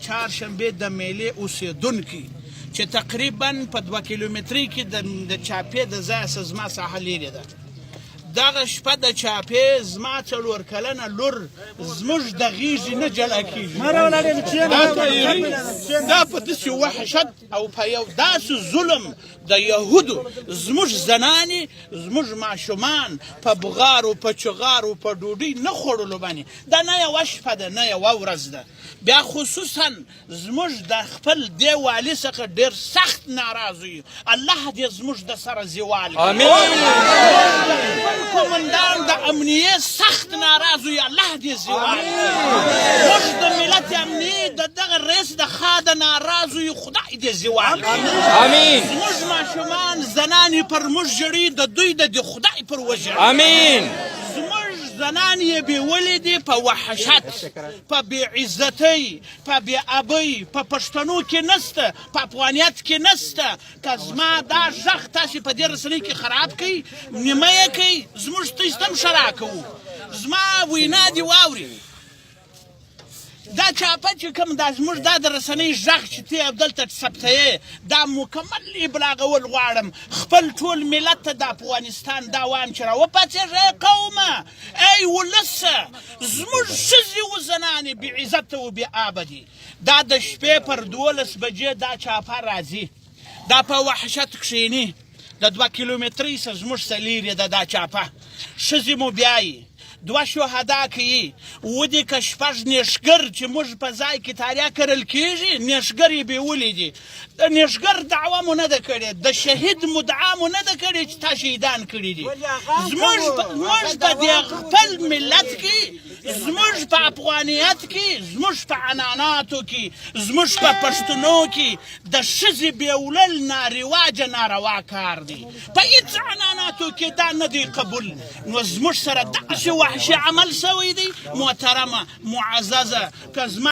چهارشنبې د میلې اوسېدونکي چې تقریبا په 2 کیلومترۍ کې د چاپې د ځایه څخه زما ساحه لرې ده. دغه شپه د چاپې زما 4 کلنه لور زموږ د غېږې نه جلا کېږي. دا په داسې وحشت او په یو داسې ظلم د یهودو زموږ زنانې زموږ ماشومان په بغارو په چغارو په ډوډۍ نه خوړلو باندې دا نه یوه شپه ده نه یوه ورځ ده. بیا خصوصا زموږ د خپل دې والي څخه ډېر سخت ناراضه یو. الله دې زموږ د سره زیوال قومندان د امنیې سخت ناراضه یو. الله دې زیوال موږ د ملت امنیې د دغه رئیس د خوا د ناراضه یو. خدای دې زیوال زموږ ماشومان زنانې پر موږ ژړي د دوی د خدای پر وژړي. زموږ زنان یې بېولې دي په وحشت په بېعزتۍ په بېابۍ په پښتنو کې نسته په افغانیت کې نسته. که زما دا غږ تاسې په دې رسنۍ کې خراب کوي نیمه یې کوي زموږ تیسته هم شرا کوو. زما وینا دې واوري دا چاپه چې کوم دا زموږ دا د رسنۍ غږ چې ته دلته ثبتوې دا مکمل ابلاغول غواړم خپل ټول ملت ته د افغانستان دا وایم چې راوپاڅېږه ای قومه ای ولسه زموږ ښځې و زنانې بې عزته و بې آبه دي. دا د شپې پر 12 بجې دا چاپه راځي دا په وحشت کښېني د 2 کیلومترۍ څخه زموږ څه لرې ده دا چاپه. ښځې مو بیایي 2 شهدا کوي 7 که 6 نیشګر چې موږ په ځای کې تاریا کرل کېږي نیشګر یې بېولې دي. د نیشګر دعوه مو نه ده کړې د شهید مدعا مو نه ده کړې چې تا شهیدان کړي دي. زموږ په دې خپل ملت کې زموږ په افغانیت کې زموږ په عنعناتو کې زموږ په پښتنو کې د ښځې بېولل نارواجه ناروا کار دی. په هېڅ عنعناتو کې دا نه دی قبول. نو زموږ سره داسې وحشي عمل شوی دی محترمه معززه که زما